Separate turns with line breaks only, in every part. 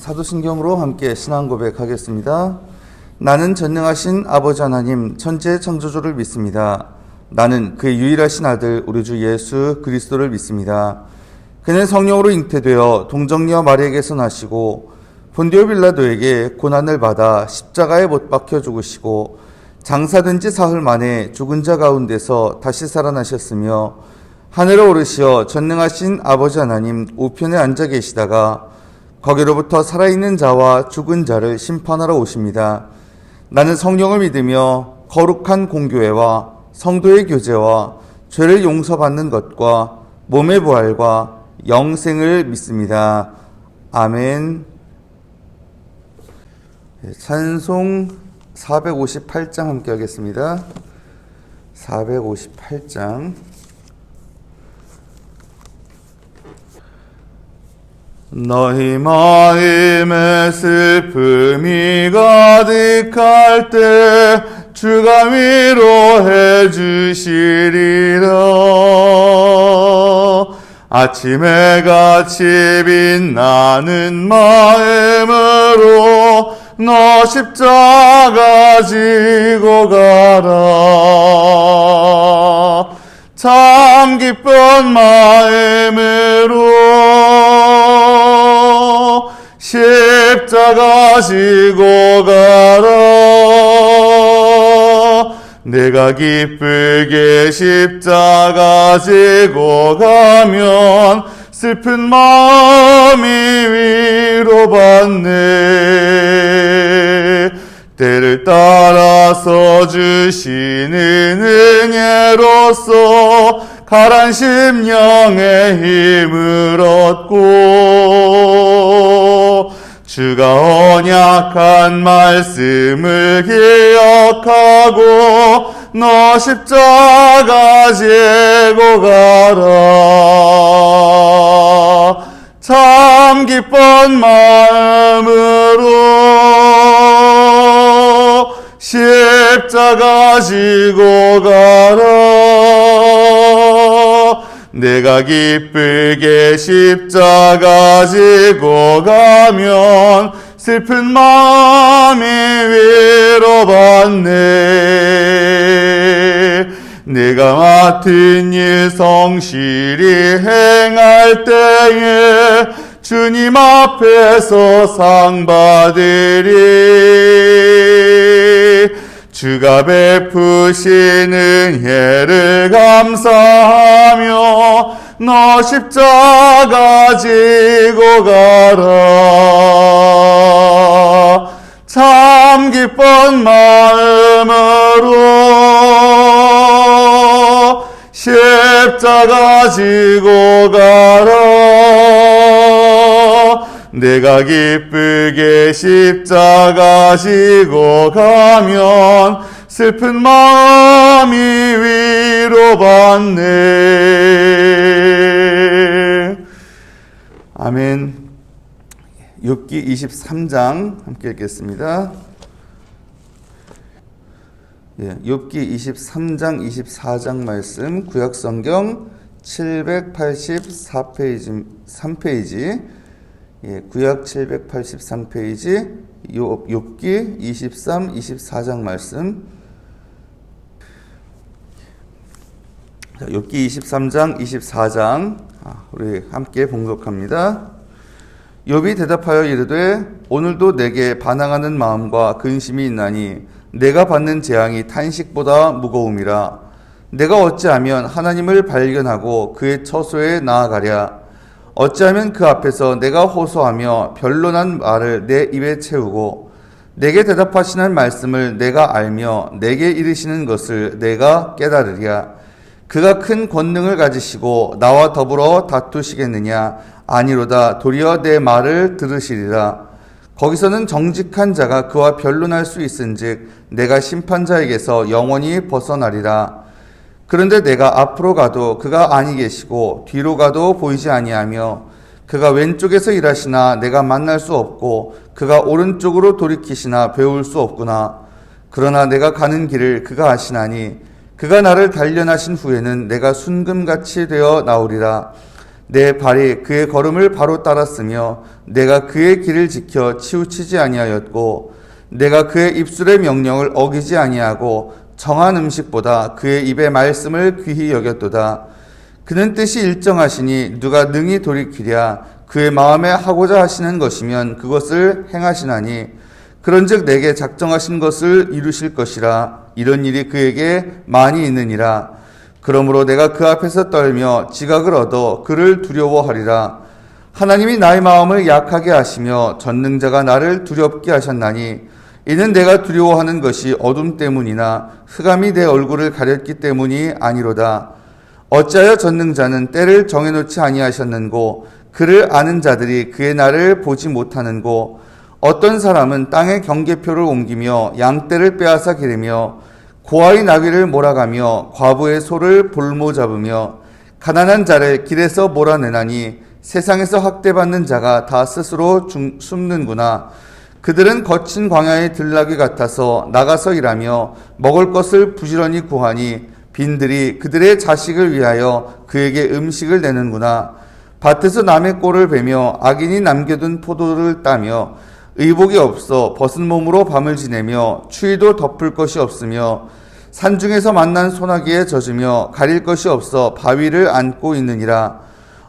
사도신경으로 함께 신앙 고백하겠습니다. 나는 전능하신 아버지 하나님 천지의 창조주를 믿습니다. 나는 그의 유일하신 아들 우리 주 예수 그리스도를 믿습니다. 그는 성령으로 잉태되어 동정녀 마리에게서 나시고 본디오 빌라도에게 고난을 받아 십자가에 못 박혀 죽으시고 장사된 지 사흘 만에 죽은 자 가운데서 다시 살아나셨으며 하늘에 오르시어 전능하신 아버지 하나님 우편에 앉아 계시다가 거기로부터 살아있는 자와 죽은 자를 심판하러 오십니다. 나는 성령을 믿으며 거룩한 공교회와 성도의 교제와 죄를 용서받는 것과 몸의 부활과 영생을 믿습니다. 아멘. 찬송 458장 함께 하겠습니다. 458장. 너희 마음에 슬픔이 가득할 때 주가 위로해 주시리라. 아침에 같이 빛나는 마음으로 너 십자가 지고 가라. 참 기쁜 마음으로 십자가 지고 가라. 내가 기쁘게 십자가 지고 가면 슬픈 마음이 위로받네. 때를 따라서 주시는 은혜로서 가란 심령의 힘을 얻고 주가 언약한 말씀을 기억하고 너 십자가 지고 가라. 참 기쁜 마음으로 십자가 지고 가라. 내가 기쁘게 십자가 지고 가면 슬픈 마음이 위로받네. 내가 맡은 일 성실히 행할 때에 주님 앞에서 상 받으리. 주가 베푸시는 은혜를 감사하며 너 십자가 지고 가라. 참 기쁜 마음으로 십자가 지고 가라. 내가 기쁘게 십자가 지고 가면 슬픈 마음이 위로받네. 아멘. 욥기 23장 함께 읽겠습니다. 욥기 23장 24장 말씀 구약성경 784페이지 3페이지 구약 783페이지 욥기 23, 24장 말씀. 욥기 23장, 24장 우리 함께 봉독합니다. 욥이 대답하여 이르되 오늘도 내게 반항하는 마음과 근심이 있나니 내가 받는 재앙이 탄식보다 무거움이라. 내가 어찌하면 하나님을 발견하고 그의 처소에 나아가랴. 어찌하면 그 앞에서 내가 호소하며 변론한 말을 내 입에 채우고 내게 대답하시는 말씀을 내가 알며 내게 이르시는 것을 내가 깨달으랴. 그가 큰 권능을 가지시고 나와 더불어 다투시겠느냐? 아니로다. 도리어 내 말을 들으시리라. 거기서는 정직한 자가 그와 변론할 수 있은즉 내가 심판자에게서 영원히 벗어나리라. 그런데 내가 앞으로 가도 그가 아니 계시고 뒤로 가도 보이지 아니하며 그가 왼쪽에서 일하시나 내가 만날 수 없고 그가 오른쪽으로 돌이키시나 배울 수 없구나. 그러나 내가 가는 길을 그가 아시나니 그가 나를 단련하신 후에는 내가 순금같이 되어 나오리라. 내 발이 그의 걸음을 바로 따랐으며 내가 그의 길을 지켜 치우치지 아니하였고 내가 그의 입술의 명령을 어기지 아니하고 정한 음식보다 그의 입의 말씀을 귀히 여겼도다. 그는 뜻이 일정하시니 누가 능히 돌이키랴. 그의 마음에 하고자 하시는 것이면 그것을 행하시나니 그런즉 내게 작정하신 것을 이루실 것이라. 이런 일이 그에게 많이 있느니라. 그러므로 내가 그 앞에서 떨며 지각을 얻어 그를 두려워하리라. 하나님이 나의 마음을 약하게 하시며 전능자가 나를 두렵게 하셨나니 이는 내가 두려워하는 것이 어둠 때문이나 흑암이 내 얼굴을 가렸기 때문이 아니로다. 어찌하여 전능자는 때를 정해놓지 아니하셨는고 그를 아는 자들이 그의 날을 보지 못하는고 어떤 사람은 땅의 경계표를 옮기며 양떼를 빼앗아 기르며 고아의 나귀를 몰아가며 과부의 소를 볼모 잡으며 가난한 자를 길에서 몰아내나니 세상에서 학대받는 자가 다 스스로 숨는구나. 그들은 거친 광야의 들나귀 같아서 나가서 일하며 먹을 것을 부지런히 구하니 빈들이 그들의 자식을 위하여 그에게 음식을 내는구나. 밭에서 남의 꼴을 베며 악인이 남겨둔 포도를 따며 의복이 없어 벗은 몸으로 밤을 지내며 추위도 덮을 것이 없으며 산중에서 만난 소나기에 젖으며 가릴 것이 없어 바위를 안고 있느니라.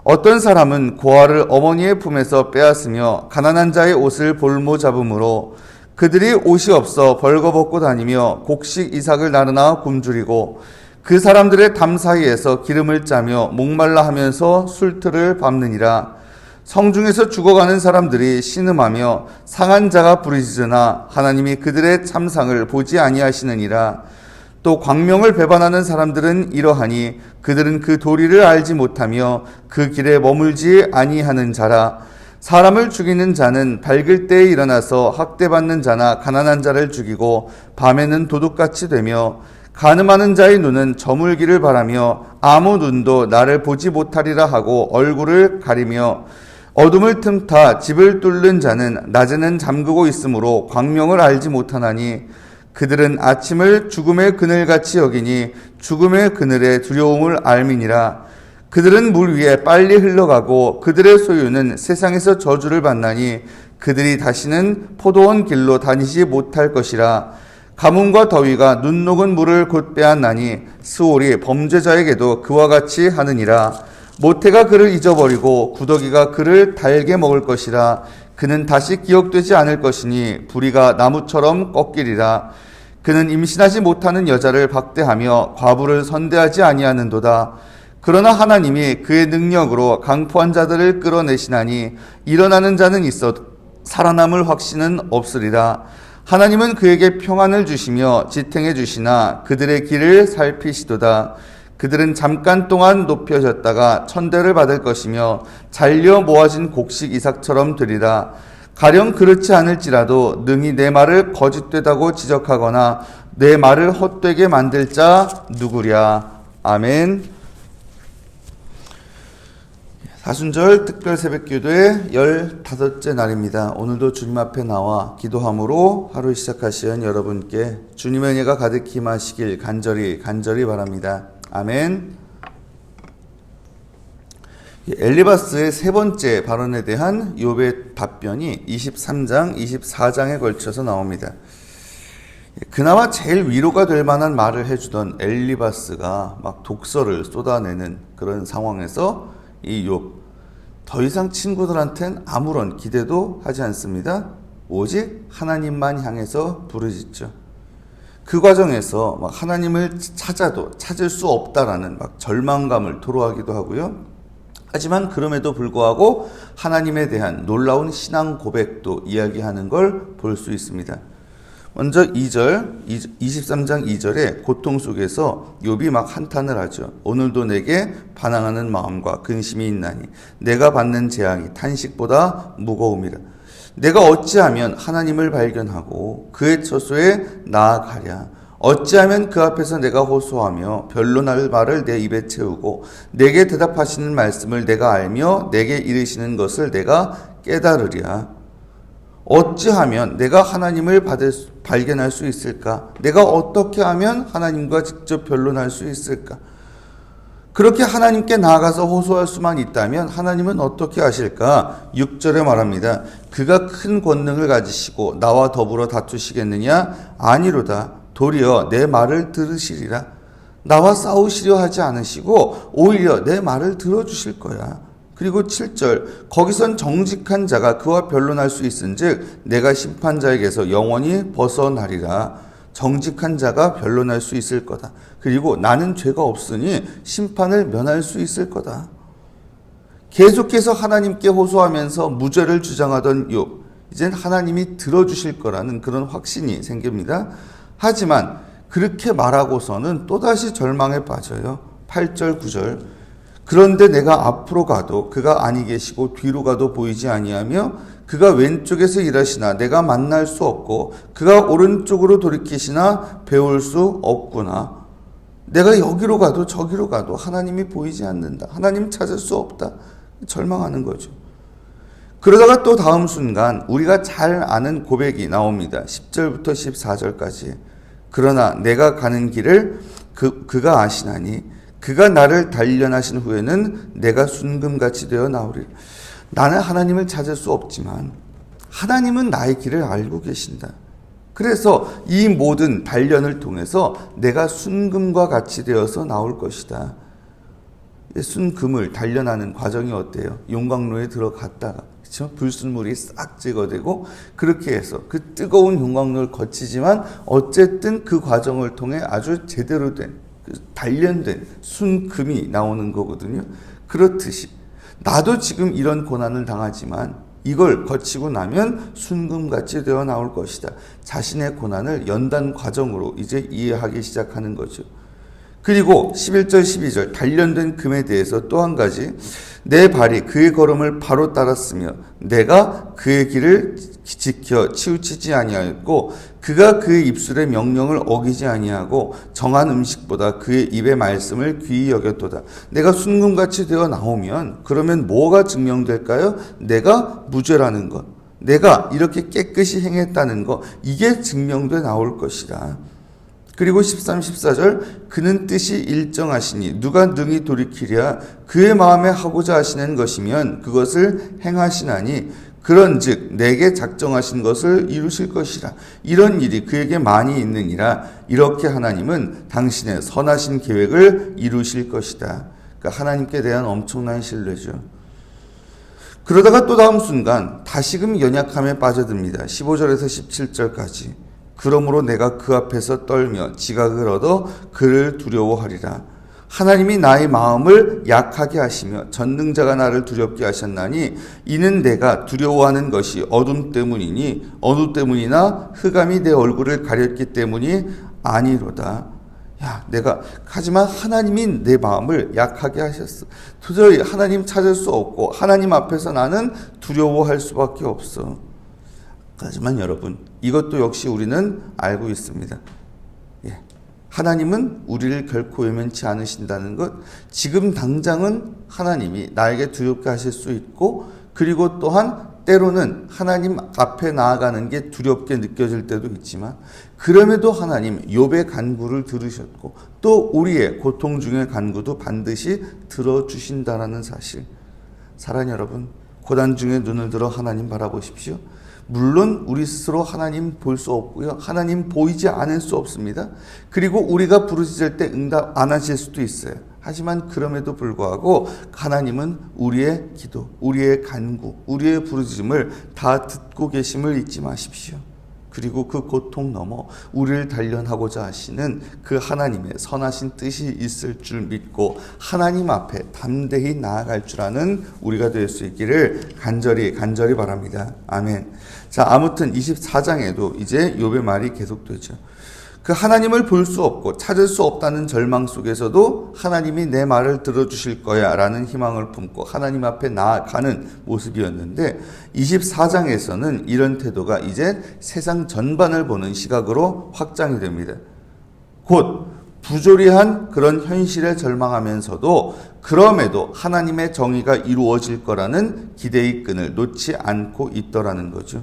어떤 사람은 고아를 어머니의 품에서 빼앗으며 가난한 자의 옷을 볼모 잡음으로 그들이 옷이 없어 벌거벗고 다니며 곡식 이삭을 나르나 굶주리고 그 사람들의 담 사이에서 기름을 짜며 목말라 하면서 술틀을 밟느니라. 성중에서 죽어가는 사람들이 신음하며 상한 자가 부르짖으나 하나님이 그들의 참상을 보지 아니하시느니라. 또 광명을 배반하는 사람들은 이러하니 그들은 그 도리를 알지 못하며 그 길에 머물지 아니하는 자라. 사람을 죽이는 자는 밝을 때에 일어나서 학대받는 자나 가난한 자를 죽이고 밤에는 도둑같이 되며 간음하는 자의 눈은 저물기를 바라며 아무 눈도 나를 보지 못하리라 하고 얼굴을 가리며 어둠을 틈타 집을 뚫는 자는 낮에는 잠그고 있으므로 광명을 알지 못하나니 그들은 아침을 죽음의 그늘같이 여기니 죽음의 그늘의 두려움을 알미니라. 그들은 물 위에 빨리 흘러가고 그들의 소유는 세상에서 저주를 받나니 그들이 다시는 포도원 길로 다니지 못할 것이라. 가뭄과 더위가 눈 녹은 물을 곧 빼앗나니 스올이 범죄자에게도 그와 같이 하느니라. 모태가 그를 잊어버리고 구더기가 그를 달게 먹을 것이라. 그는 다시 기억되지 않을 것이니 부리가 나무처럼 꺾이리라. 그는 임신하지 못하는 여자를 박대하며 과부를 선대하지 아니하는도다. 그러나 하나님이 그의 능력으로 강포한 자들을 끌어내시나니 일어나는 자는 있어도 살아남을 확신은 없으리라. 하나님은 그에게 평안을 주시며 지탱해 주시나 그들의 길을 살피시도다. 그들은 잠깐 동안 높여졌다가 천대를 받을 것이며 잘려 모아진 곡식 이삭처럼 되리라. 가령 그렇지 않을지라도 능히 내 말을 거짓되다고 지적하거나 내 말을 헛되게 만들 자 누구랴. 아멘. 사순절 특별 새벽기도의 15째 날입니다. 오늘도 주님 앞에 나와 기도함으로 하루 시작하시는 여러분께 주님의 은혜가 가득히 임하시길 간절히 바랍니다. 아멘. 엘리바스의 세 번째 발언에 대한 욥의 답변이 23장, 24장에 걸쳐서 나옵니다. 그나마 제일 위로가 될 만한 말을 해주던 엘리바스가 막 독설을 쏟아내는 그런 상황에서 이 욥, 더 이상 친구들한테는 아무런 기대도 하지 않습니다. 오직 하나님만 향해서 부르짖죠. 그 과정에서 막 하나님을 찾아도 찾을 수 없다라는 막 절망감을 토로하기도 하고요. 하지만 그럼에도 불구하고 하나님에 대한 놀라운 신앙 고백도 이야기하는 걸 볼 수 있습니다. 먼저 23장 2절에 고통 속에서 욥이 막 한탄을 하죠. 오늘도 내게 반항하는 마음과 근심이 있나니 내가 받는 재앙이 탄식보다 무거움이라. 내가 어찌하면 하나님을 발견하고 그의 처소에 나아가랴. 어찌하면 그 앞에서 내가 호소하며 변론할 말을 내 입에 채우고 내게 대답하시는 말씀을 내가 알며 내게 이르시는 것을 내가 깨달으랴. 어찌하면 내가 하나님을 발견할 수 있을까? 내가 어떻게 하면 하나님과 직접 변론할 수 있을까? 그렇게 하나님께 나아가서 호소할 수만 있다면 하나님은 어떻게 하실까? 6절에 말합니다. 그가 큰 권능을 가지시고 나와 더불어 다투시겠느냐? 아니로다. 도리어 내 말을 들으시리라. 나와 싸우시려 하지 않으시고 오히려 내 말을 들어주실 거야. 그리고 7절 거기선 정직한 자가 그와 변론할 수 있은즉 내가 심판자에게서 영원히 벗어나리라. 정직한 자가 변론할 수 있을 거다. 그리고 나는 죄가 없으니 심판을 면할 수 있을 거다. 계속해서 하나님께 호소하면서 무죄를 주장하던 욥, 이젠 하나님이 들어주실 거라는 그런 확신이 생깁니다. 하지만 그렇게 말하고서는 또다시 절망에 빠져요. 8절 9절 그런데 내가 앞으로 가도 그가 아니 계시고 뒤로 가도 보이지 아니하며 그가 왼쪽에서 일하시나 내가 만날 수 없고 그가 오른쪽으로 돌이키시나 배울 수 없구나. 내가 여기로 가도 저기로 가도 하나님이 보이지 않는다. 하나님 찾을 수 없다. 절망하는 거죠. 그러다가 또 다음 순간 우리가 잘 아는 고백이 나옵니다. 10절부터 14절까지. 그러나 내가 가는 길을 그가 아시나니 그가 나를 단련하신 후에는 내가 순금같이 되어 나오리라. 나는 하나님을 찾을 수 없지만 하나님은 나의 길을 알고 계신다. 그래서 이 모든 단련을 통해서 내가 순금과 같이 되어서 나올 것이다. 순금을 단련하는 과정이 어때요? 용광로에 들어갔다가 그렇죠? 불순물이 싹 제거되고 그렇게 해서 그 뜨거운 용광로를 거치지만 어쨌든 그 과정을 통해 아주 제대로 된 단련된 순금이 나오는 거거든요. 그렇듯이 나도 지금 이런 고난을 당하지만 이걸 거치고 나면 순금같이 되어 나올 것이다. 자신의 고난을 연단 과정으로 이제 이해하기 시작하는 거죠. 그리고 11절 12절 단련된 금에 대해서 또 한 가지 내 발이 그의 걸음을 바로 따랐으며 내가 그의 길을 지켜 치우치지 아니하였고 그가 그의 입술의 명령을 어기지 아니하고 정한 음식보다 그의 입의 말씀을 귀히 여겼도다. 내가 순금같이 되어 나오면 그러면 뭐가 증명될까요? 내가 무죄라는 것, 내가 이렇게 깨끗이 행했다는 것, 이게 증명돼 나올 것이다. 그리고 13, 14절 그는 뜻이 일정하시니 누가 능히 돌이키랴. 그의 마음에 하고자 하시는 것이면 그것을 행하시나니 그런즉 내게 작정하신 것을 이루실 것이라. 이런 일이 그에게 많이 있느니라. 이렇게 하나님은 당신의 선하신 계획을 이루실 것이다. 그러니까 하나님께 대한 엄청난 신뢰죠. 그러다가 또 다음 순간 다시금 연약함에 빠져듭니다. 15절에서 17절까지. 그러므로 내가 그 앞에서 떨며 지각을 얻어 그를 두려워하리라. 하나님이 나의 마음을 약하게 하시며 전능자가 나를 두렵게 하셨나니 이는 내가 두려워하는 것이 어둠 때문이니 어느 때문이나 흑암이 내 얼굴을 가렸기 때문이 아니로다. 하지만 하나님이 내 마음을 약하게 하셨어. 도저히 하나님 찾을 수 없고 하나님 앞에서 나는 두려워할 수밖에 없어. 하지만 여러분, 이것도 역시 우리는 알고 있습니다. 하나님은 우리를 결코 외면치 않으신다는 것, 지금 당장은 하나님이 나에게 두렵게 하실 수 있고, 그리고 또한 때로는 하나님 앞에 나아가는 게 두렵게 느껴질 때도 있지만, 그럼에도 하나님 욥의 간구를 들으셨고 또 우리의 고통 중의 간구도 반드시 들어주신다라는 사실. 사랑하는 여러분, 고난 중에 눈을 들어 하나님 바라보십시오. 물론 우리 스스로 하나님 볼 수 없고요. 하나님 보이지 않을 수 없습니다. 그리고 우리가 부르짖을 때 응답 안 하실 수도 있어요. 하지만 그럼에도 불구하고 하나님은 우리의 기도, 우리의 간구, 우리의 부르짖음을 다 듣고 계심을 잊지 마십시오. 그리고 그 고통 넘어 우리를 단련하고자 하시는 그 하나님의 선하신 뜻이 있을 줄 믿고 하나님 앞에 담대히 나아갈 줄 아는 우리가 될 수 있기를 간절히 바랍니다. 아멘. 자, 아무튼 24장에도 이제 욥의 말이 계속되죠. 그 하나님을 볼 수 없고 찾을 수 없다는 절망 속에서도 하나님이 내 말을 들어주실 거야 라는 희망을 품고 하나님 앞에 나아가는 모습이었는데 24장에서는 이런 태도가 이제 세상 전반을 보는 시각으로 확장이 됩니다. 곧 부조리한 그런 현실에 절망하면서도 그럼에도 하나님의 정의가 이루어질 거라는 기대의 끈을 놓지 않고 있더라는 거죠.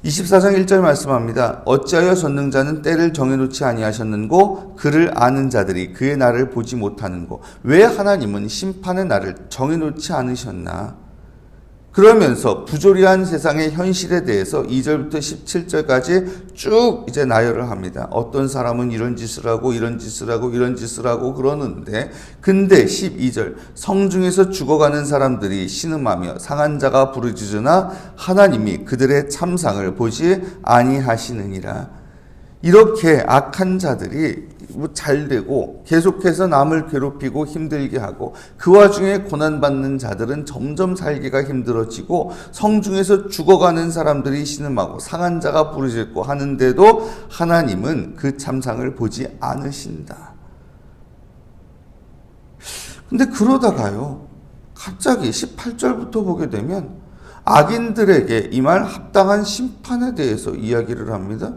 24장 1절 말씀합니다. 어찌하여 전능자는 때를 정해놓지 아니하셨는고 그를 아는 자들이 그의 날을 보지 못하는고 왜 하나님은 심판의 날을 정해놓지 않으셨나? 그러면서 부조리한 세상의 현실에 대해서 2절부터 17절까지 쭉 이제 나열을 합니다. 어떤 사람은 이런 짓을 하고 이런 짓을 하고 이런 짓을 하고 그러는데 근데 12절 성중에서 죽어가는 사람들이 신음하며 상한 자가 부르짖으나 하나님이 그들의 참상을 보지 아니하시느니라. 이렇게 악한 자들이 잘 되고 계속해서 남을 괴롭히고 힘들게 하고 그 와중에 고난받는 자들은 점점 살기가 힘들어지고 성중에서 죽어가는 사람들이 신음하고 상한 자가 부르짖고 하는데도 하나님은 그 참상을 보지 않으신다. 근데 그러다가요 갑자기 18절부터 보게 되면 악인들에게 임할 합당한 심판에 대해서 이야기를 합니다.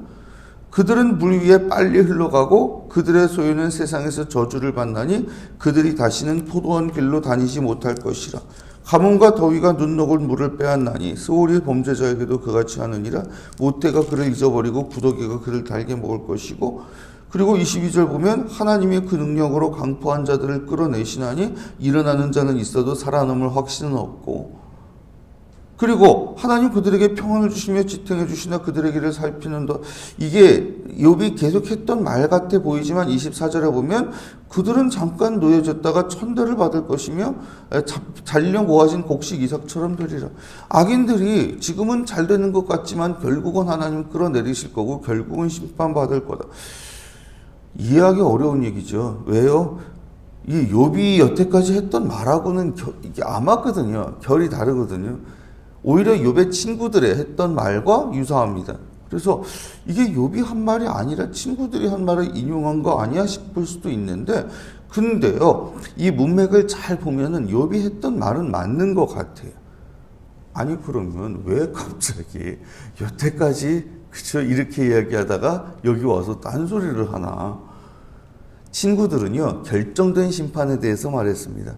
그들은 물 위에 빨리 흘러가고 그들의 소유는 세상에서 저주를 받나니 그들이 다시는 포도원 길로 다니지 못할 것이라. 가뭄과 더위가 눈 녹을 물을 빼앗나니 스올이 범죄자에게도 그같이 하느니라. 모태가 그를 잊어버리고 구더기가 그를 달게 먹을 것이고. 그리고 22절 보면 하나님이 그 능력으로 강포한 자들을 끌어내시나니 일어나는 자는 있어도 살아남을 확신은 없고. 그리고 하나님 그들에게 평안을 주시며 지탱해 주시나 그들의 길을 살피는다. 이게 욥이 계속했던 말 같아 보이지만 24절에 보면 그들은 잠깐 놓여졌다가 천대를 받을 것이며 잘려 모아진 곡식 이삭처럼 되리라. 악인들이 지금은 잘 되는 것 같지만 결국은 하나님 끌어내리실 거고 결국은 심판받을 거다. 이해하기 어려운 얘기죠. 왜요? 이 욥이 여태까지 했던 말하고는 이게 안 맞거든요. 결이 다르거든요. 오히려 욥의 친구들이 했던 말과 유사합니다. 그래서 이게 욥이 한 말이 아니라 친구들이 한 말을 인용한 거 아니야 싶을 수도 있는데 근데요 이 문맥을 잘 보면은 욥이 했던 말은 맞는 것 같아요. 아니 그러면 왜 갑자기 여태까지 그쵸 이렇게 이야기하다가 여기 와서 딴소리를 하나? 친구들은요 결정된 심판에 대해서 말했습니다.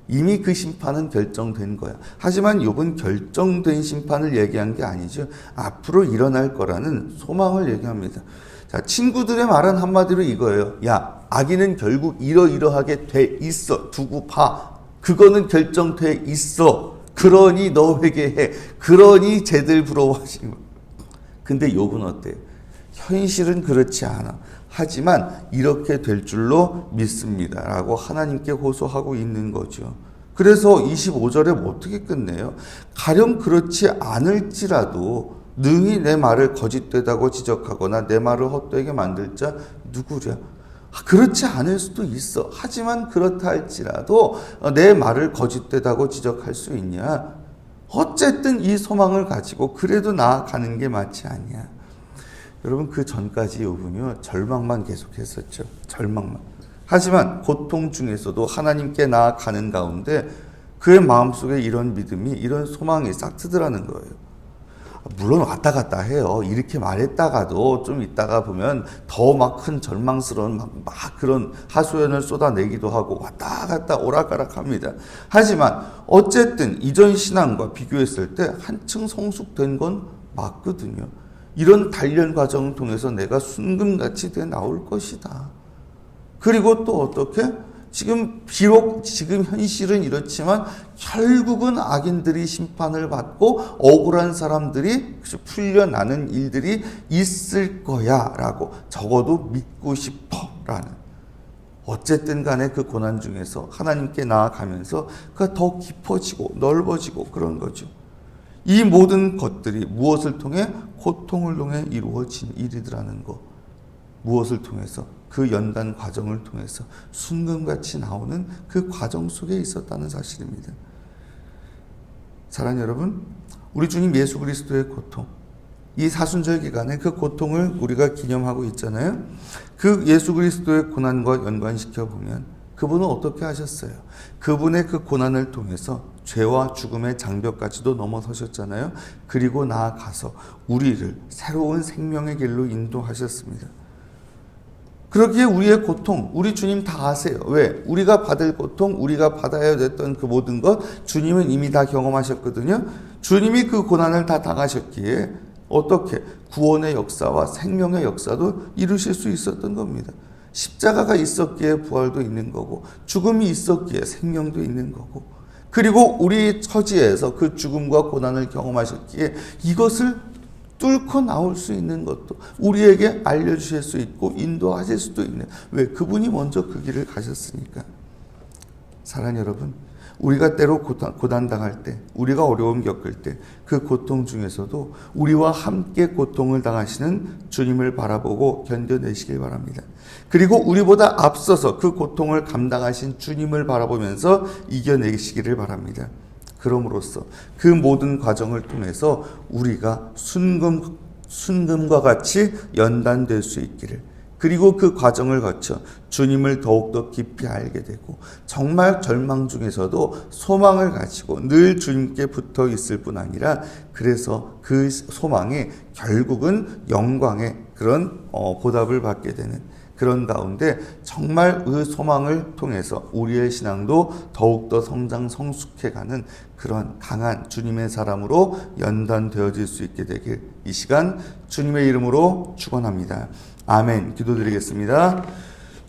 이미 그 심판은 결정된 거야. 하지만 욥은 결정된 심판을 얘기한 게 아니죠. 앞으로 일어날 거라는 소망을 얘기합니다. 자, 친구들의 말은 한마디로 이거예요. 야, 악인은 결국 이러이러하게 돼 있어. 두고 봐. 그거는 결정돼 있어. 그러니 너 회개해. 그러니 쟤들 부러워하시는 거야. 근데 욥은 어때요? 현실은 그렇지 않아. 하지만 이렇게 될 줄로 믿습니다. 라고 하나님께 호소하고 있는 거죠. 그래서 25절에 어떻게 끝내요? 가령 그렇지 않을지라도 능히 내 말을 거짓되다고 지적하거나 내 말을 헛되게 만들 자 누구랴? 그렇지 않을 수도 있어. 하지만 그렇다 할지라도 내 말을 거짓되다고 지적할 수 있냐? 어쨌든 이 소망을 가지고 그래도 나아가는 게 맞지 않냐? 여러분 그 전까지 욥은요 절망만 계속했었죠. 절망만. 하지만 고통 중에서도 하나님께 나아가는 가운데 그의 마음속에 이런 믿음이 이런 소망이 싹 트더라는 거예요. 물론 왔다 갔다 해요. 이렇게 말했다가도 좀 있다가 보면 더 막 큰 절망스러운 막 그런 하소연을 쏟아내기도 하고 왔다 갔다 오락가락합니다. 하지만 어쨌든 이전 신앙과 비교했을 때 한층 성숙된 건 맞거든요. 이런 단련 과정을 통해서 내가 순금같이 돼 나올 것이다. 그리고 또 어떻게? 비록 지금 현실은 이렇지만 결국은 악인들이 심판을 받고 억울한 사람들이 풀려나는 일들이 있을 거야 라고 적어도 믿고 싶어 라는. 어쨌든 간에 그 고난 중에서 하나님께 나아가면서 그가 더 깊어지고 넓어지고 그런 거죠. 이 모든 것들이 무엇을 통해? 고통을 통해 이루어진 일이더라는 것. 무엇을 통해서? 그 연단 과정을 통해서 순금같이 나오는 그 과정 속에 있었다는 사실입니다. 사랑하는 여러분, 우리 주님 예수 그리스도의 고통, 이 사순절 기간에 그 고통을 우리가 기념하고 있잖아요. 그 예수 그리스도의 고난과 연관시켜 보면 그분은 어떻게 하셨어요? 그분의 그 고난을 통해서 죄와 죽음의 장벽까지도 넘어서셨잖아요. 그리고 나아가서 우리를 새로운 생명의 길로 인도하셨습니다. 그러기에 우리의 고통, 우리 주님 다 아세요. 왜? 우리가 받을 고통, 우리가 받아야 됐던 그 모든 것 주님은 이미 다 경험하셨거든요. 주님이 그 고난을 다 당하셨기에 어떻게? 구원의 역사와 생명의 역사도 이루실 수 있었던 겁니다. 십자가가 있었기에 부활도 있는 거고, 죽음이 있었기에 생명도 있는 거고, 그리고 우리 처지에서 그 죽음과 고난을 경험하셨기에 이것을 뚫고 나올 수 있는 것도 우리에게 알려주실 수 있고 인도하실 수도 있는, 왜? 그분이 먼저 그 길을 가셨으니까. 사랑하는 여러분, 우리가 때로 고난당할 때, 우리가 어려움 겪을 때 그 고통 중에서도 우리와 함께 고통을 당하시는 주님을 바라보고 견뎌내시길 바랍니다. 그리고 우리보다 앞서서 그 고통을 감당하신 주님을 바라보면서 이겨내시기를 바랍니다. 그럼으로써 그 모든 과정을 통해서 우리가 순금과 같이 연단될 수 있기를, 그리고 그 과정을 거쳐 주님을 더욱더 깊이 알게 되고 정말 절망 중에서도 소망을 가지고 늘 주님께 붙어 있을 뿐 아니라, 그래서 그 소망이 결국은 영광의 그런 보답을 받게 되는 그런 가운데, 정말 그 소망을 통해서 우리의 신앙도 더욱더 성장 성숙해가는 그런 강한 주님의 사람으로 연단되어질 수 있게 되길 이 시간 주님의 이름으로 축원합니다. 아멘. 기도드리겠습니다.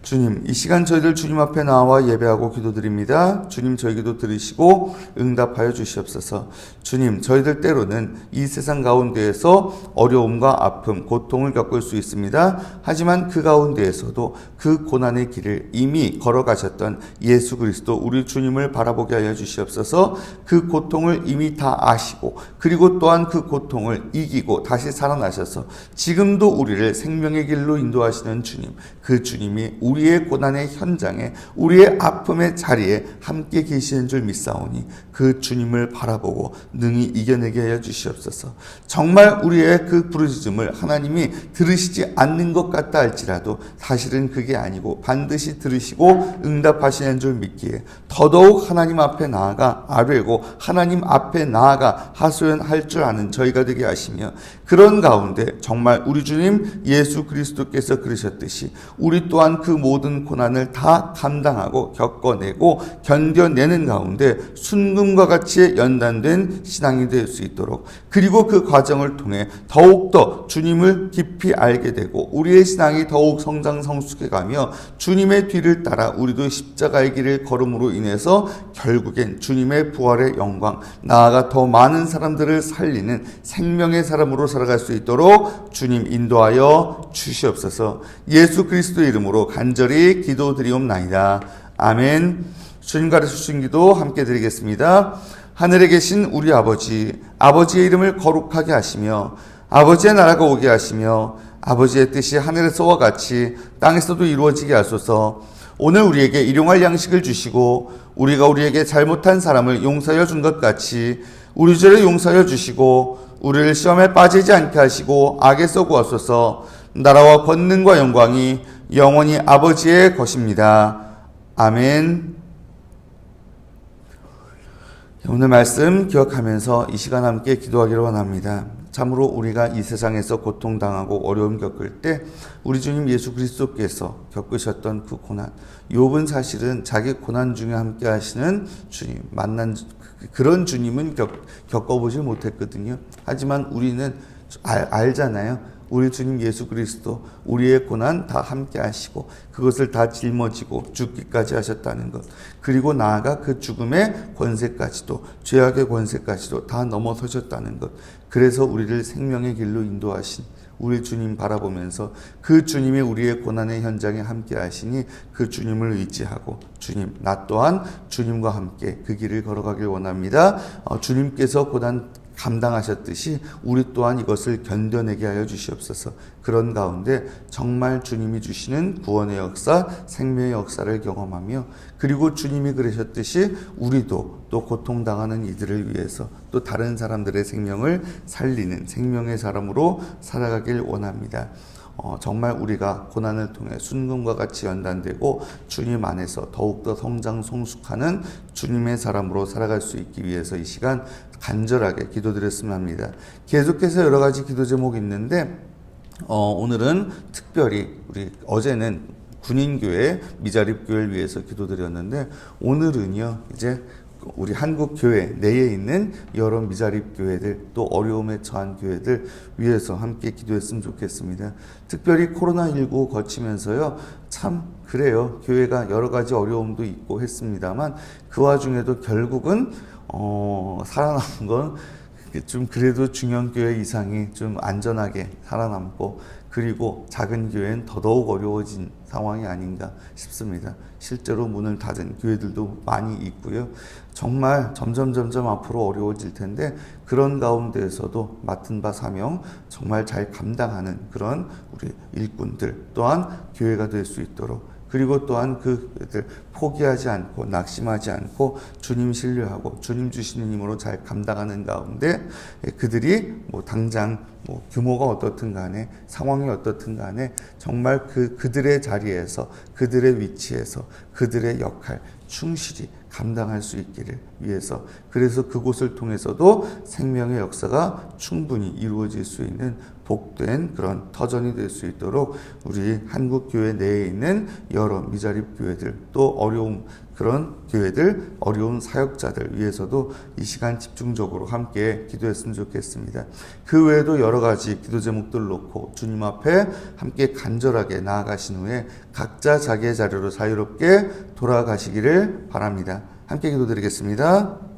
주님, 이 시간 저희들 주님 앞에 나와 예배하고 기도드립니다. 주님, 저희 기도 들으시고 응답하여 주시옵소서. 주님, 저희들 때로는 이 세상 가운데에서 어려움과 아픔, 고통을 겪을 수 있습니다. 하지만 그 가운데에서도 그 고난의 길을 이미 걸어가셨던 예수 그리스도 우리 주님을 바라보게 하여 주시옵소서. 그 고통을 이미 다 아시고, 그리고 또한 그 고통을 이기고 다시 살아나셔서 지금도 우리를 생명의 길로 인도하시는 주님, 그 주님이 우리의 고난의 현장에, 우리의 아픔의 자리에 함께 계시는 줄 믿사오니 그 주님을 바라보고 능히 이겨내게 하여 주시옵소서. 정말 우리의 그 부르짖음을 하나님이 들으시지 않는 것 같다 할지라도 사실은 그게 아니고 반드시 들으시고 응답하시는 줄 믿기에 더더욱 하나님 앞에 나아가 아뢰고 하나님 앞에 나아가 하소연할 줄 아는 저희가 되게 하시며, 그런 가운데 정말 우리 주님 예수 그리스도께서 그러셨듯이 우리 또한 그 모든 고난을 다 감당하고 겪어내고 견뎌내는 가운데 순금과 같이 연단된 신앙이 될 수 있도록, 그리고 그 과정을 통해 더욱더 주님을 깊이 알게 되고 우리의 신앙이 더욱 성장 성숙해가며 주님의 뒤를 따라 우리도 십자가의 길을 걸음으로 인해서 결국엔 주님의 부활의 영광, 나아가 더 많은 사람들을 살리는 생명의 사람으로 살아갈 수 있도록 주님 인도하여 주시옵소서. 예수 그리스도의 이름으로 간절히 기도드리옵나이다. 아멘. 주님 가르쳐주신 기도 함께 드리겠습니다. 하늘에 계신 우리 아버지, 아버지의 이름을 거룩하게 하시며 아버지의 나라가 오게 하시며 아버지의 뜻이 하늘에서와 같이 땅에서도 이루어지게 하소서. 오늘 우리에게 일용할 양식을 주시고 우리가 우리에게 잘못한 사람을 용서하여 준 것 같이 우리 죄를 용서하여 주시고 우리를 시험에 빠지지 않게 하시고 악에서 구하소서. 나라와 권능과 영광이 영원히 아버지의 것입니다. 아멘. 오늘 말씀 기억하면서 이 시간 함께 기도하기를 원합니다. 참으로 우리가 이 세상에서 고통당하고 어려움 겪을 때 우리 주님 예수 그리스도께서 겪으셨던 그 고난, 욥은 사실은 자기 고난 중에 함께 하시는 주님, 만난 그런 주님은 겪어보지 못했거든요. 하지만 우리는 알잖아요. 우리 주님 예수 그리스도 우리의 고난 다 함께 하시고 그것을 다 짊어지고 죽기까지 하셨다는 것, 그리고 나아가 그 죽음의 권세까지도, 죄악의 권세까지도 다 넘어서셨다는 것, 그래서 우리를 생명의 길로 인도하신 우리 주님 바라보면서 그 주님이 우리의 고난의 현장에 함께 하시니 그 주님을 의지하고, 주님, 나 또한 주님과 함께 그 길을 걸어가길 원합니다. 주님께서 고난 감당하셨듯이 우리 또한 이것을 견뎌내게 하여 주시옵소서. 그런 가운데 정말 주님이 주시는 구원의 역사, 생명의 역사를 경험하며, 그리고 주님이 그러셨듯이 우리도 또 고통당하는 이들을 위해서 또 다른 사람들의 생명을 살리는 생명의 사람으로 살아가길 원합니다. 정말 우리가 고난을 통해 순금과 같이 연단되고 주님 안에서 더욱더 성장 성숙하는 주님의 사람으로 살아갈 수 있기 위해서 이 시간 간절하게 기도드렸으면 합니다. 계속해서 여러 가지 기도 제목이 있는데 오늘은 특별히 우리 어제는 군인교회 미자립교회를 위해서 기도드렸는데 오늘은요 이제 우리 한국 교회 내에 있는 여러 미자립 교회들 또 어려움에 처한 교회들 위해서 함께 기도했으면 좋겠습니다. 특별히 코로나19 거치면서요, 참 그래요. 교회가 여러 가지 어려움도 있고 했습니다만 그 와중에도 결국은 살아남은 건 좀 그래도 중형 교회 이상이 좀 안전하게 살아남고, 그리고 작은 교회는 더더욱 어려워진 상황이 아닌가 싶습니다. 실제로 문을 닫은 교회들도 많이 있고요. 정말 점점 앞으로 어려워질 텐데, 그런 가운데에서도 맡은 바 사명 정말 잘 감당하는 그런 우리 일꾼들 또한 교회가 될 수 있도록, 그리고 또한 그들 포기하지 않고 낙심하지 않고 주님 신뢰하고 주님 주시는 힘으로 잘 감당하는 가운데, 그들이 당장 규모가 어떻든 간에 상황이 어떻든 간에 정말 그들의 자리에서 그들의 위치에서 그들의 역할 충실히 감당할 수 있기를 위해서, 그래서 그곳을 통해서도 생명의 역사가 충분히 이루어질 수 있는 복된 그런 터전이 될 수 있도록 우리 한국 교회 내에 있는 여러 미자립 교회들 또 어려운 그런 교회들, 어려운 사역자들 위해서도 이 시간 집중적으로 함께 기도했으면 좋겠습니다. 그 외에도 여러 가지 기도 제목들 놓고 주님 앞에 함께 간절하게 나아가신 후에 각자 자기의 자리로 자유롭게 돌아가시기를 바랍니다. 함께 기도드리겠습니다.